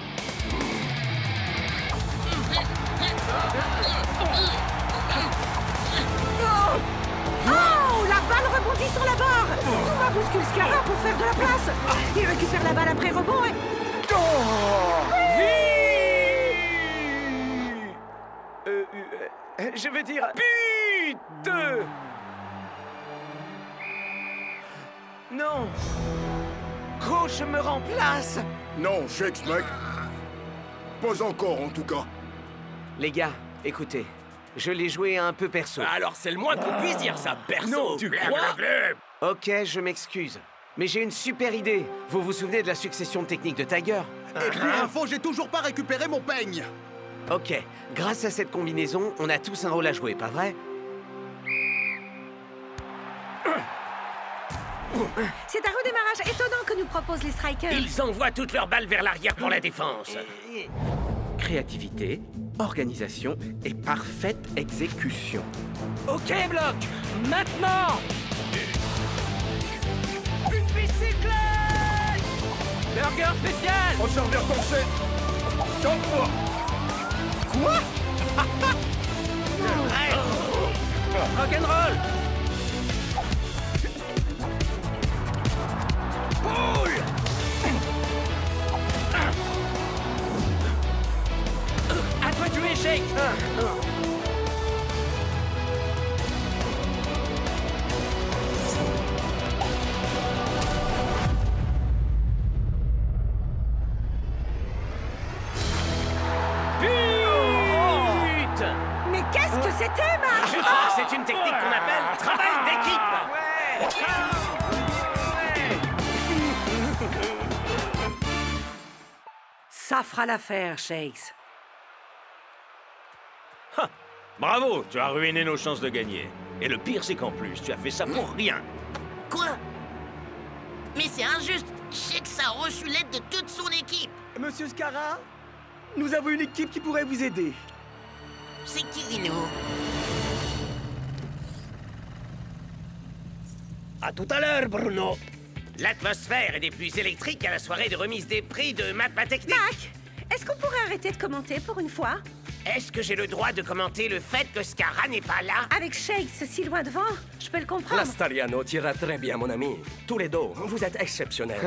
Oh, la balle rebondit sur la barre. Douma bouscule Scara pour faire de la place. Il récupère la balle après rebond et... Je veux dire... Putain! Non! Coach me remplace! Non, Shakes, mec. Pas encore, en tout cas. Les gars, écoutez, je l'ai joué un peu perso. Alors c'est le moins qu'on puisse dire ça, perso! Non, tu crois? Ok, je m'excuse. Mais j'ai une super idée. Vous vous souvenez de la succession de techniques de Tiger? Et pour info, j'ai toujours pas récupéré mon peigne. Ok, grâce à cette combinaison, on a tous un rôle à jouer, pas vrai? C'est un redémarrage étonnant que nous proposent les Strikers. Ils envoient toutes leurs balles vers l'arrière pour la défense. Créativité, organisation et parfaite exécution. Ok, Bloc! Maintenant! Une bicyclette! Burger spécial! En servir pensée. Top. Quoi? Rock'n'roll! Boule! À toi de jouer, Shake! Mais qu'est-ce que c'était, Marc? Je crois que c'est une technique qu'on appelle travail d'équipe! Ça fera l'affaire, Shakes. Bravo, tu as ruiné nos chances de gagner. Et le pire, c'est qu'en plus, tu as fait ça pour rien. Quoi? Mais c'est injuste. Shakes a reçu l'aide de toute son équipe. Monsieur Scara, nous avons une équipe qui pourrait vous aider. C'est qui, Rino? À tout à l'heure, Bruno. L'atmosphère est des plus électriques à la soirée de remise des prix de Mathématiques. Mac, est-ce qu'on pourrait arrêter de commenter pour une fois? Est-ce que j'ai le droit de commenter le fait que Scara n'est pas là? Avec Shakes si loin devant, je peux le comprendre. La Stagliano tira très bien, mon ami. Tous les deux, vous êtes exceptionnels.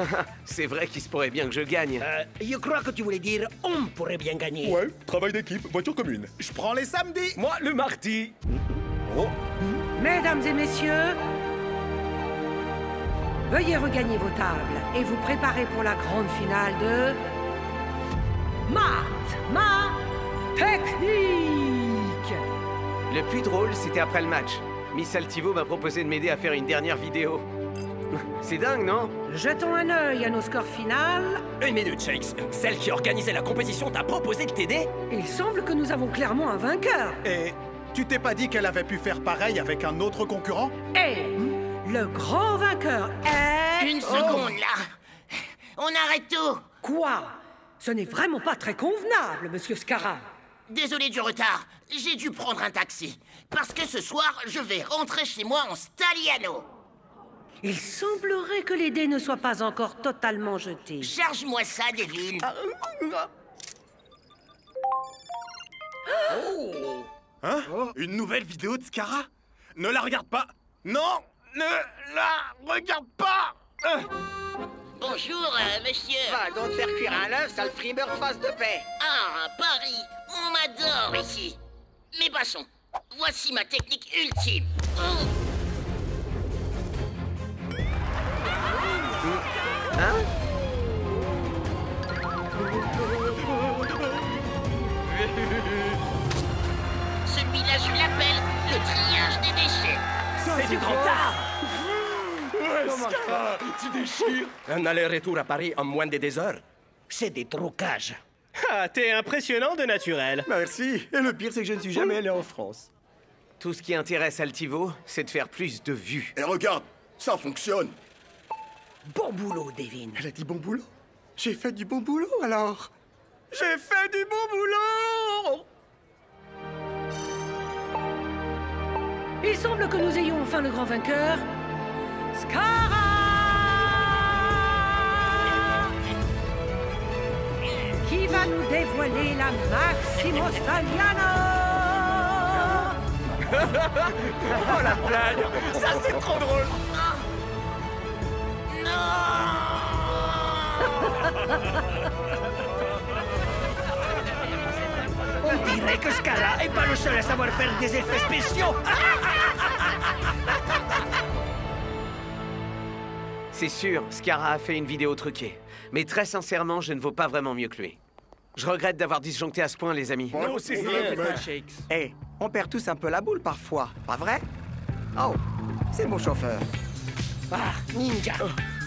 C'est vrai qu'il se pourrait bien que je gagne. Je crois que tu voulais dire on pourrait bien gagner. Ouais, travail d'équipe, voiture commune. Je prends les samedis. Moi, le mardi. Oh. Mesdames et messieurs, veuillez regagner vos tables et vous préparer pour la grande finale de... Ma Technique! Le plus drôle, c'était après le match. Miss Altivo m'a proposé de m'aider à faire une dernière vidéo. C'est dingue, non? Jetons un œil à nos scores finales. Une minute, Shakes. Celle qui organisait la compétition t'a proposé de t'aider? Il semble que nous avons clairement un vainqueur. Et tu t'es pas dit qu'elle avait pu faire pareil avec un autre concurrent? Et le grand vainqueur est... Une seconde, là. On arrête tout. Quoi? Ce n'est vraiment pas très convenable, monsieur Scara. Désolé du retard. J'ai dû prendre un taxi. Parce que ce soir, je vais rentrer chez moi en Stagliano. Il semblerait que les dés ne soient pas encore totalement jetés. Charge-moi ça, Devin. Oh. Hein? Une nouvelle vidéo de Scara? Ne la regarde pas! Non! Ne la regarde pas! Bonjour, monsieur. Va donc faire cuire un œuf, sale frimeur de face de paix. Ah, Paris, on m'adore ici. Mais passons. Voici ma technique ultime. Hein? Celui-là, je l'appelle le triage des déchets. C'est du grand art. Ouais, Scara, tu déchires! Un aller-retour à Paris en moins de 2 heures. C'est des trucages. Ah, t'es impressionnant de naturel. Merci. Et le pire, c'est que je ne suis jamais allé en France. Tout ce qui intéresse Altivo, c'est de faire plus de vues. Et regarde, ça fonctionne. Bon boulot, Devin. Elle a dit bon boulot? J'ai fait du bon boulot, alors. J'ai fait du bon boulot! Il semble que nous ayons enfin le grand vainqueur, Scara, qui va nous dévoiler la Maximo Staliano. Oh la blague! Ça c'est trop drôle! On dirait que Scara est pas le seul à savoir faire des effets spéciaux. C'est sûr, Scara a fait une vidéo truquée. Mais très sincèrement, je ne vaux pas vraiment mieux que lui. Je regrette d'avoir disjoncté à ce point, les amis. Non, c'est rien, Shakes. Hey, on perd tous un peu la boule parfois, pas vrai? Oh, c'est mon chauffeur. Ah, Ninja,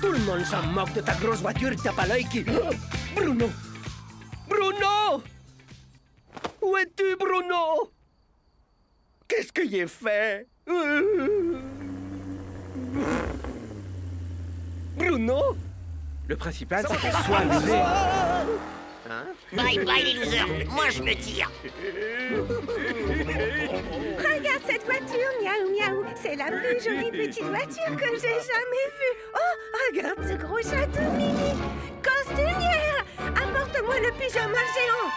tout le monde s'en moque de ta grosse voiture, t'as pas l'œil qui... Bruno! Bruno! Où es-tu, Bruno? Qu'est-ce que j'ai fait? Bruno? Le principal, c'est qu'elle soit amusée. Hein? Bye bye les losers. Moi je me tire. Regarde cette voiture, miaou miaou. C'est la plus jolie petite voiture que j'ai jamais vue. Oh, regarde ce gros château mini. Costumière, apporte-moi le pyjama géant.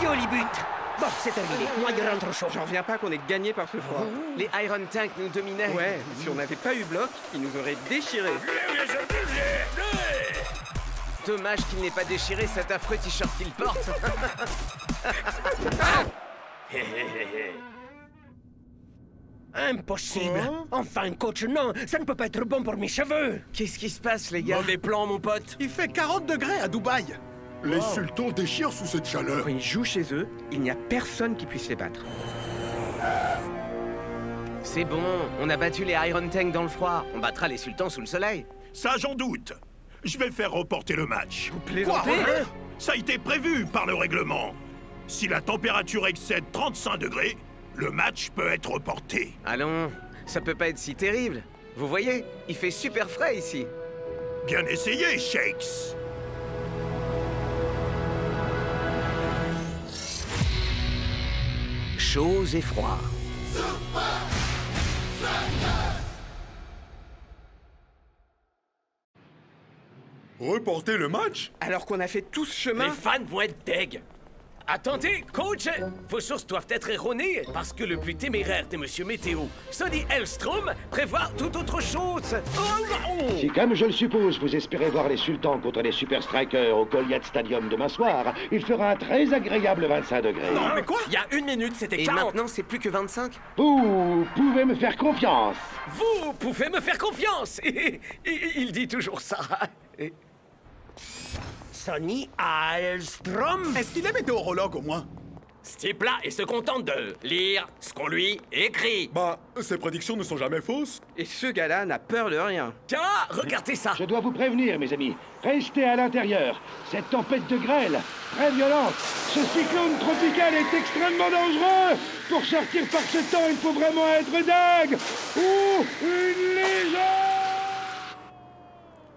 Joli but. Bon, c'est terminé. Moi, je rentre au chaud. J'en reviens pas qu'on ait gagné par ce froid. Les Iron Tank nous dominaient. Ouais, si on n'avait pas eu bloc, ils nous auraient déchirés. Dommage qu'il n'ait pas déchiré cet affreux t-shirt qu'il porte. Impossible. Enfin, coach, non, ça ne peut pas être bon pour mes cheveux. Qu'est-ce qui se passe, les gars? Mauvais plan, mon pote. Il fait 40 degrés à Dubaï. Les sultans déchirent sous cette chaleur. Quand ils jouent chez eux, il n'y a personne qui puisse les battre. C'est bon, on a battu les Iron Tank dans le froid. On battra les sultans sous le soleil. Ça, j'en doute. Je vais faire reporter le match. Vous plaisantez? Ça a été prévu par le règlement. Si la température excède 35 degrés, le match peut être reporté. Allons, ça peut pas être si terrible. Vous voyez, il fait super frais ici. Bien essayé, Shakes. Chaud et froid. Reporter le match? Alors qu'on a fait tout ce chemin. Les fans vont être deg. Attendez, coach, vos sources doivent être erronées parce que le plus téméraire des Monsieur Météo, Sonny Hellstrom, prévoit tout autre chose. Si, comme je le suppose, vous espérez voir les sultans contre les Super Strikers au Goliath Stadium demain soir, il fera un très agréable 25 degrés. Non, mais quoi? Il y a 1 minute, c'était 40. Et maintenant, c'est plus que 25? Vous pouvez me faire confiance. Vous pouvez me faire confiance. Il dit toujours ça. Sonny Hellstrom? Est-ce qu'il est météorologue au moins? Ce type-là, il se contente de lire ce qu'on lui écrit. Bah, ses prédictions ne sont jamais fausses. Et ce gars-là n'a peur de rien. Tiens, regardez ça. Je dois vous prévenir, mes amis. Restez à l'intérieur. Cette tempête de grêle, très violente, ce cyclone tropical est extrêmement dangereux. Pour sortir par ce temps, il faut vraiment être dingue. Ou une légende.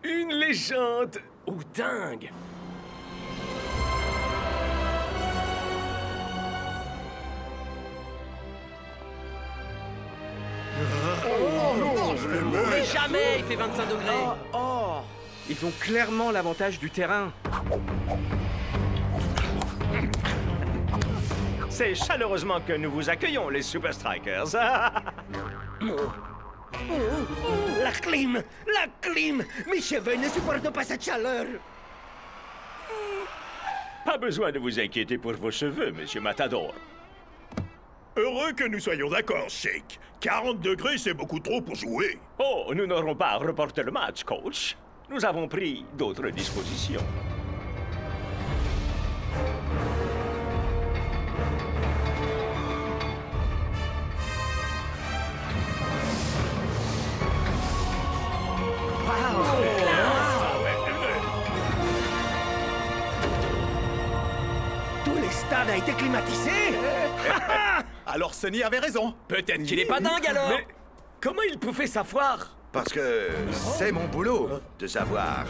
Une légende ou dingue. Mais jamais il fait 25 degrés. Ils ont clairement l'avantage du terrain. C'est chaleureusement que nous vous accueillons, les Super Strikers. La clim! La clim! Mes cheveux ne supportent pas cette chaleur! Pas besoin de vous inquiéter pour vos cheveux, Monsieur Matador. Heureux que nous soyons d'accord, Shake. 40 degrés, c'est beaucoup trop pour jouer. Oh, nous n'aurons pas à reporter le match, coach. Nous avons pris d'autres dispositions. Tout le stade a été climatisé. Alors Sonny avait raison. Peut-être qu'il est pas dingue alors. Mais comment il pouvait savoir? Parce que c'est mon boulot de savoir.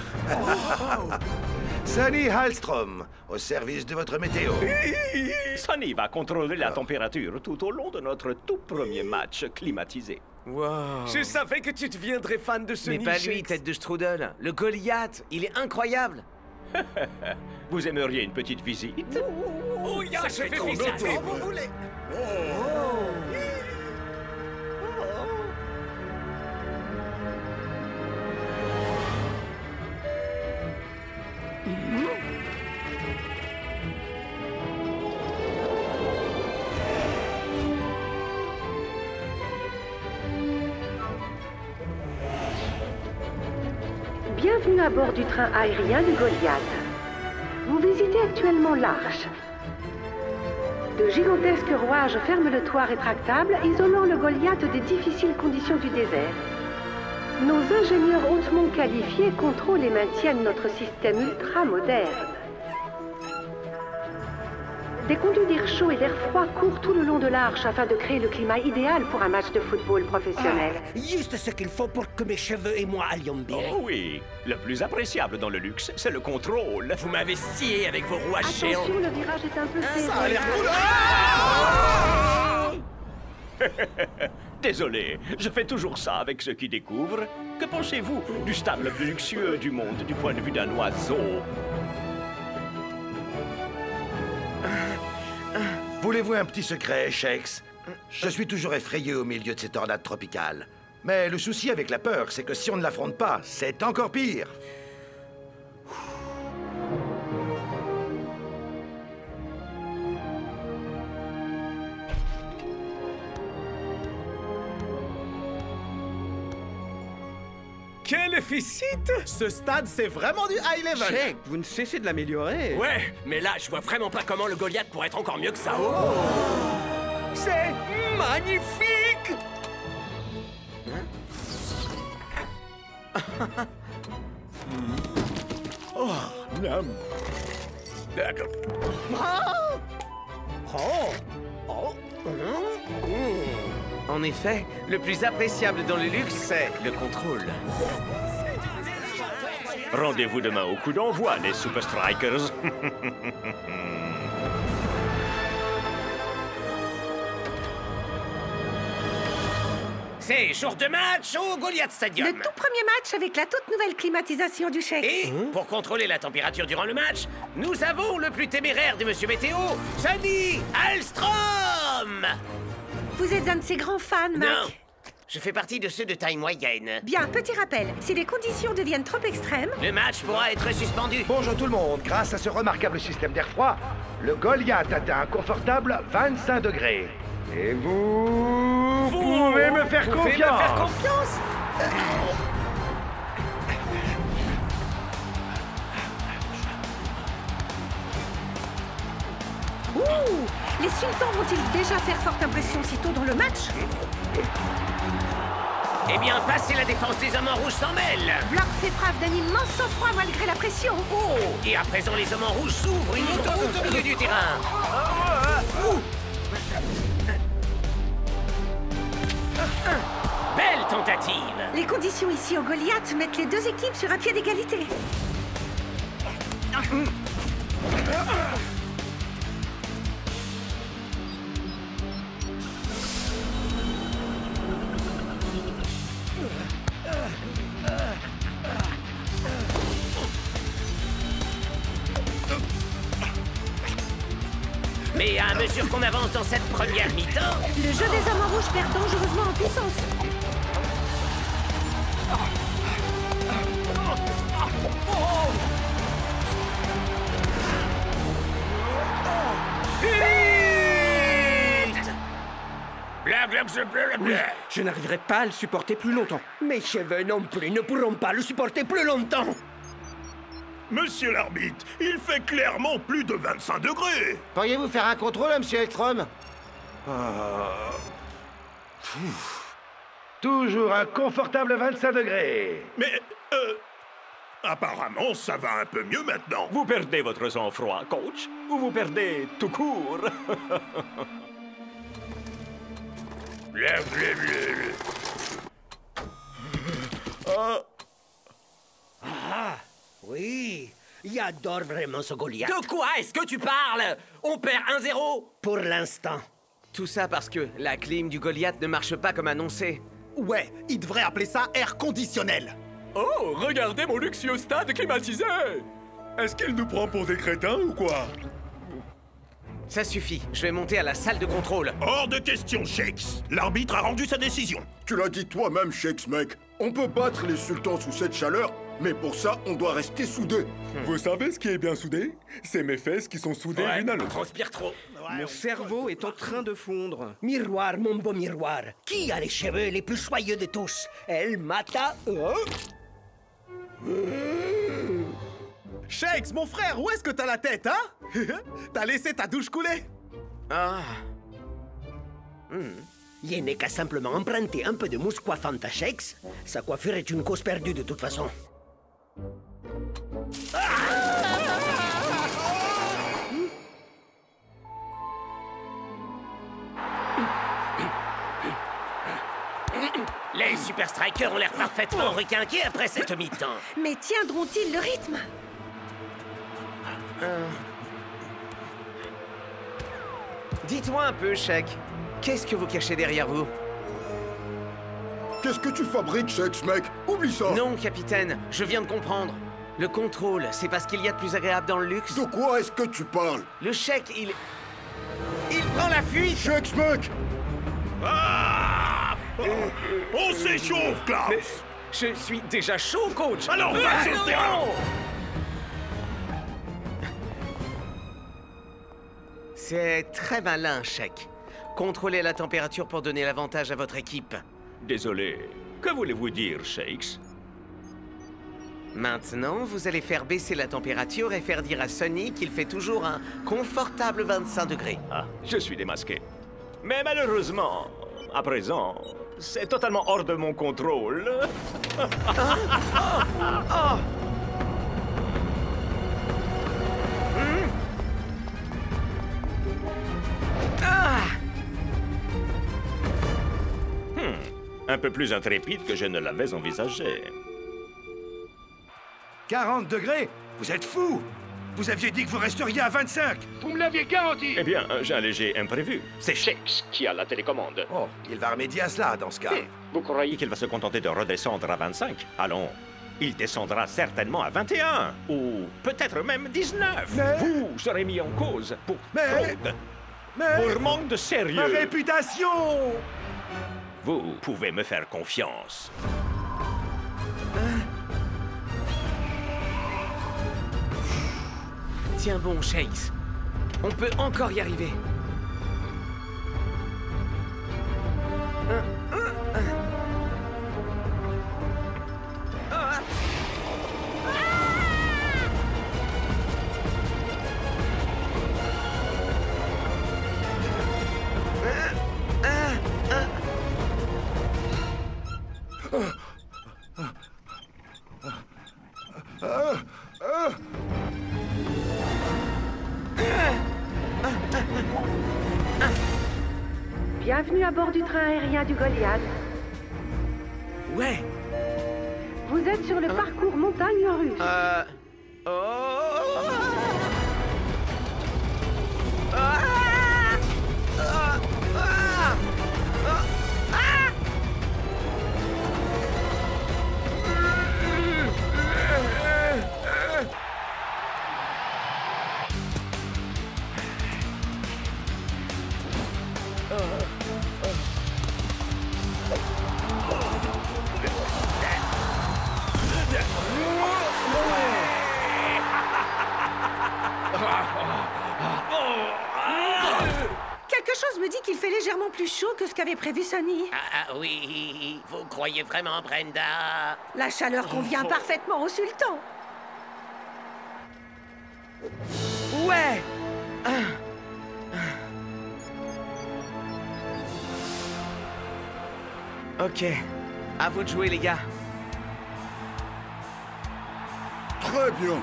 Sonny Hellstrom, au service de votre météo. Sonny va contrôler la température tout au long de notre tout premier match climatisé. Wow. Je savais que tu deviendrais fan de Sonny. Mais pas lui, Shakes. tête de strudel. Le Goliath, il est incroyable. Vous aimeriez une petite visite? Oh, il y a un chef Vous voulez? Bienvenue à bord du train aérien du Goliath. Vous visitez actuellement l'Arche. De gigantesques rouages ferment le toit rétractable, isolant le Goliath des difficiles conditions du désert. Nos ingénieurs hautement qualifiés contrôlent et maintiennent notre système ultra moderne. Des conduits d'air chaud et d'air froid courent tout le long de l'Arche afin de créer le climat idéal pour un match de football professionnel. Juste ce qu'il faut pour que mes cheveux et moi allions bien. Oh oui, le plus appréciable dans le luxe, c'est le contrôle. Vous m'avez scié avec vos rouages géants. Attention, le virage est un peu serré. Ça a l'air cool. Désolé, je fais toujours ça avec ceux qui découvrent. Que pensez-vous du stade le plus luxueux du monde du point de vue d'un oiseau? Voulez-vous un petit secret, Shakes? Je suis toujours effrayé au milieu de ces tornades tropicales. Mais le souci avec la peur, c'est que si on ne l'affronte pas, c'est encore pire. quel efficite! Ce stade, c'est vraiment du high level. Shake, vous ne cessez de l'améliorer. Ouais, mais là, je vois vraiment pas comment le Goliath pourrait être encore mieux que ça. C'est magnifique! Oh, miam. D'accord. En effet, le plus appréciable dans le luxe, c'est le contrôle. Rendez-vous demain au coup d'envoi, les Super Strikers. C'est jour de match au Goliath Stadium. Le tout premier match avec la toute nouvelle climatisation du Shake. Et pour contrôler la température durant le match, nous avons le plus téméraire des Monsieur Météo, Sonny Alstrom. Vous êtes un de ses grands fans, Mac? Non, je fais partie de ceux de taille moyenne. Bien, petit rappel, si les conditions deviennent trop extrêmes... Le match pourra être suspendu. Bonjour tout le monde, grâce à ce remarquable système d'air froid, le Goliath atteint un confortable 25 degrés. Et vous pouvez me faire confiance. Ouh! Les sultans vont-ils déjà faire forte impression si tôt dans le match? Eh bien, passez la défense des hommes en rouge s'en mêle. Block fait preuve d'un immense sang-froid malgré la pression. Oh! Et à présent, les hommes en rouge s'ouvrent une autoroute au milieu du terrain. Belle tentative. Les conditions ici au Goliath mettent les deux équipes sur un pied d'égalité. Mais à mesure qu'on avance dans cette première mi-temps... Le jeu des hommes en rouge perd dangereusement en puissance. Oui, je n'arriverai pas à le supporter plus longtemps. Mes cheveux non plus ne pourront pas le supporter plus longtemps. Monsieur l'arbitre, il fait clairement plus de 25 degrés. Pourriez-vous faire un contrôle, monsieur Ekstrom? Toujours un confortable 25 degrés. Mais, apparemment, ça va un peu mieux maintenant. Vous perdez votre sang-froid, coach, ou vous perdez tout court. Ah, oui, j'adore vraiment ce Goliath. De quoi est-ce que tu parles? On perd 1-0. Pour l'instant. Tout ça parce que la clim du Goliath ne marche pas comme annoncé. Ouais, il devrait appeler ça air conditionnel. Oh, regardez mon luxueux stade climatisé! Est-ce qu'il nous prend pour des crétins ou quoi? Ça suffit, je vais monter à la salle de contrôle. Hors de question, Shakes. L'arbitre a rendu sa décision. Tu l'as dit toi-même, Shakes, mec. On peut battre les sultans sous cette chaleur, mais pour ça, on doit rester soudés. Vous savez ce qui est bien soudé? C'est mes fesses qui sont soudées l'une à l'autre. Transpire trop. Mon cerveau est en train de fondre. Miroir, mon beau miroir. Qui a les cheveux les plus soyeux de tous? El Mata... Shakes, mon frère, où est-ce que t'as la tête, hein? T'as laissé ta douche couler? Ah. Il n'est qu'à simplement emprunter un peu de mousse coiffante à Shakes. Sa coiffure est une cause perdue de toute façon. Les Super Strikers ont l'air parfaitement requinqués après cette mi-temps. Mais tiendront-ils le rythme? Dites-moi un peu, Shake. Qu'est-ce que vous cachez derrière vous? Qu'est-ce que tu fabriques, Shakes, mec? Oublie ça. Non, capitaine, je viens de comprendre. Le contrôle, c'est parce qu'il y a de plus agréable dans le luxe. De quoi est-ce que tu parles? Le Shake, il prend la fuite. Shakes, mec! On s'échauffe, Klaus. Mais je suis déjà chaud, coach. Alors, va sur le terrain. C'est très malin, Shake. Contrôlez la température pour donner l'avantage à votre équipe. Désolé. Que voulez-vous dire, Shakes? Maintenant, vous allez faire baisser la température et faire dire à Sonny qu'il fait toujours un confortable 25 degrés. Ah, je suis démasqué. Mais malheureusement, à présent, c'est totalement hors de mon contrôle. Un peu plus intrépide que je ne l'avais envisagé. 40 degrés? Vous êtes fou! Vous aviez dit que vous resteriez à 25! Vous me l'aviez garanti! Eh bien, j'ai un léger imprévu. C'est Shakes qui a la télécommande. Oh, il va remédier à cela dans ce cas. Vous croyez qu'il va se contenter de redescendre à 25? Allons, il descendra certainement à 21, ou peut-être même 19. Mais... Vous serez mis en cause pour fraude, pour manque de sérieux. Ma réputation! Vous pouvez me faire confiance. Tiens bon, Shakes. On peut encore y arriver. Bienvenue à bord du train aérien du Goliath. Ouais. Vous êtes sur le parcours montagne-russe. Quelque chose me dit qu'il fait légèrement plus chaud que ce qu'avait prévu Sonny. Ah oui, vous croyez vraiment, Brenda? La chaleur convient parfaitement au sultan. Ouais. Ok, à vous de jouer, les gars. Très bien.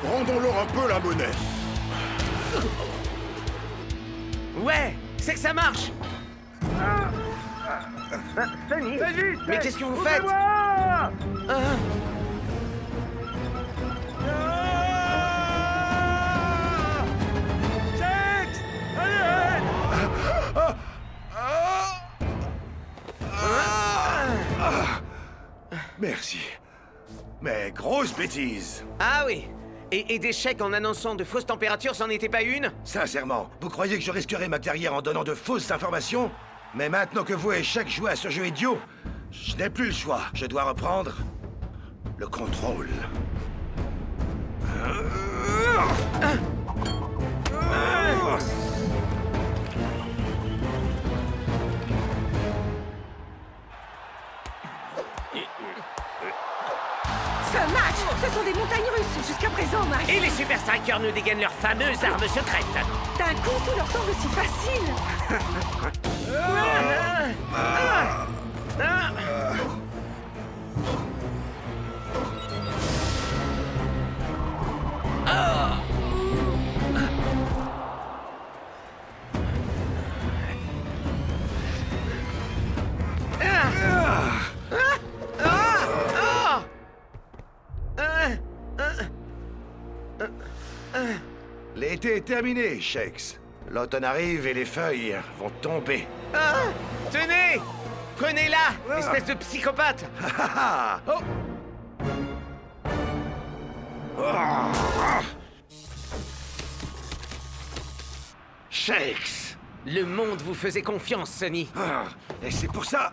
Rendons-leur un peu la monnaie. Ouais, c'est que ça marche. Sonny, mais qu'est-ce que vous faites? Merci. Mais grosse bêtise. Ah oui. Et des chèques en annonçant de fausses températures, c'en était pas une? Sincèrement, vous croyez que je risquerais ma carrière en donnant de fausses informations? Mais maintenant que vous et Shaq jouez à ce jeu idiot, je n'ai plus le choix. Je dois reprendre le contrôle. Ce match, ce sont des montagnes russes jusqu'à présent, Max. Et les Super Strikers nous dégainent leur fameuse arme secrète. D'un coup, tout leur semble si facile. L'été est terminé, Shakes. L'automne arrive et les feuilles vont tomber. Tenez! Prenez-la, espèce de psychopathe! Shakes! Le monde vous faisait confiance, Sonny. Et c'est pour ça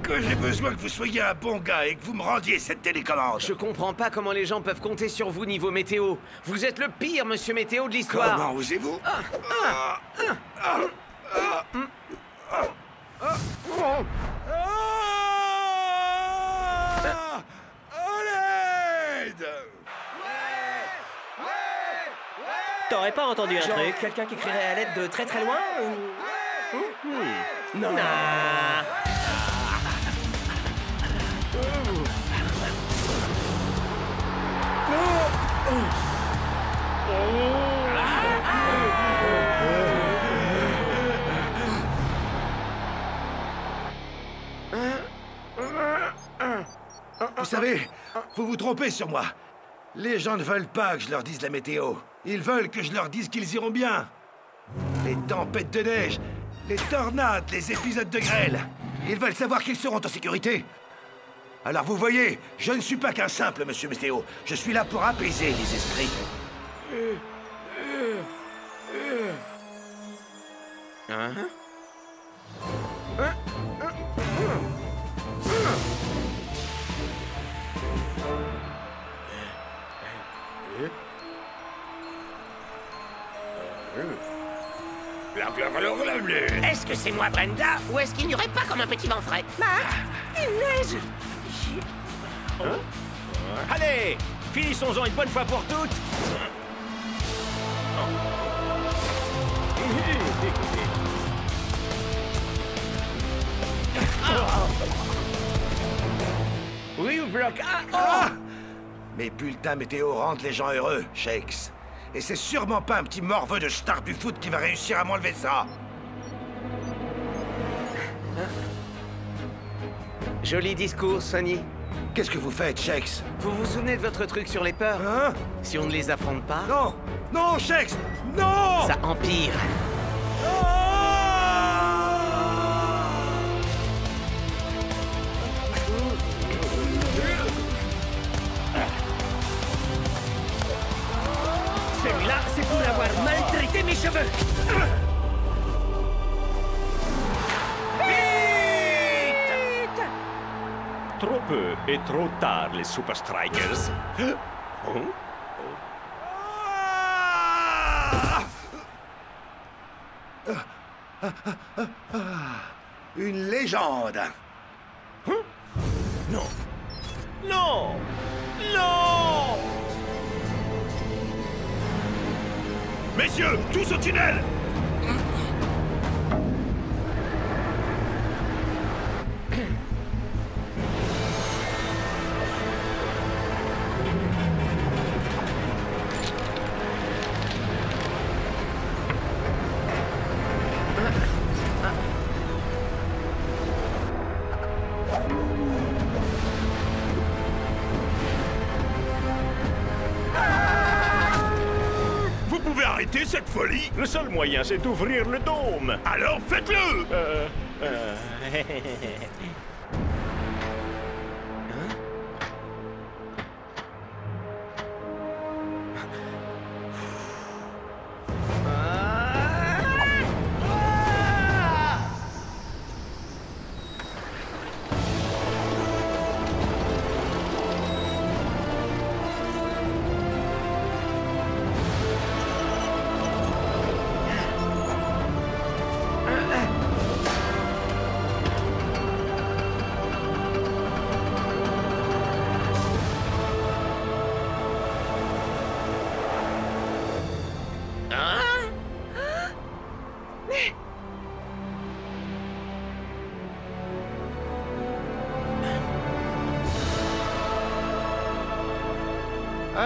que j'ai besoin que vous soyez un bon gars et que vous me rendiez cette télécommande. Je comprends pas comment les gens peuvent compter sur vous niveau météo. Vous êtes le pire, monsieur météo de l'histoire. Comment osez-vous? Allez! T'aurais pas entendu un Genre truc? quelqu'un qui crierait à l'aide de très très loin Non. Vous savez, vous vous trompez sur moi. Les gens ne veulent pas que je leur dise la météo. Ils veulent que je leur dise qu'ils iront bien. Les tempêtes de neige, les tornades, les épisodes de grêle. Ils veulent savoir qu'ils seront en sécurité. Alors vous voyez, je ne suis pas qu'un simple monsieur météo. Je suis là pour apaiser les esprits. Hein? Est-ce que c'est moi, Brenda, ou est-ce qu'il n'y aurait pas comme un petit vent frais? Il neige. Allez, finissons-en une bonne fois pour toutes. Oui, ou bloc A. Mes bulletins météo rendent les gens heureux, Shakes. Et c'est sûrement pas un petit morveux de star du foot qui va réussir à m'enlever ça. Joli discours, Sonny. Qu'est-ce que vous faites, Shakes? Vous vous souvenez de votre truc sur les peurs? Hein? Si on ne les affronte pas... Non! Non, Shakes! Non! Ça empire. Celui-là, c'est pour avoir maltraité mes cheveux. Trop peu et trop tard, les Super Strikers. Une légende. Non. Non. Non. Messieurs, tous au tunnel! Vous pouvez arrêter cette folie? Le seul moyen, c'est d'ouvrir le dôme. Alors faites-le!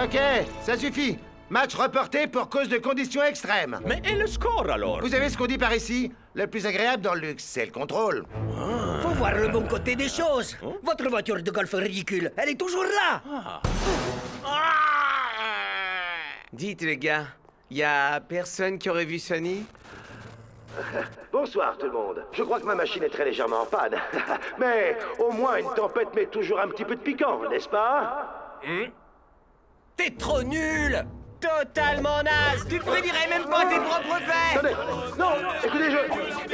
Ok, ça suffit. Match reporté pour cause de conditions extrêmes. Mais et le score alors? Vous savez ce qu'on dit par ici? Le plus agréable dans le luxe, c'est le contrôle. Faut voir le bon côté des choses. Votre voiture de golf ridicule, elle est toujours là. Dites les gars, y a personne qui aurait vu Sonny? Bonsoir tout le monde. Je crois que ma machine est très légèrement en panne. Mais au moins une tempête met toujours un petit peu de piquant, n'est-ce pas? T'es trop nul! Totalement naze! Tu prédirais même pas tes propres faits! Attendez, non, écoutez,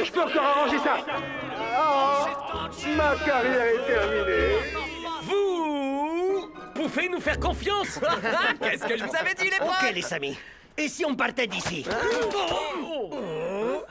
je peux encore arranger ça. Oh, ma carrière est terminée. Vous pouvez nous faire confiance. Qu'est-ce que je vous avais dit, les potes? Ok, les amis. Et si on partait d'ici? Oh.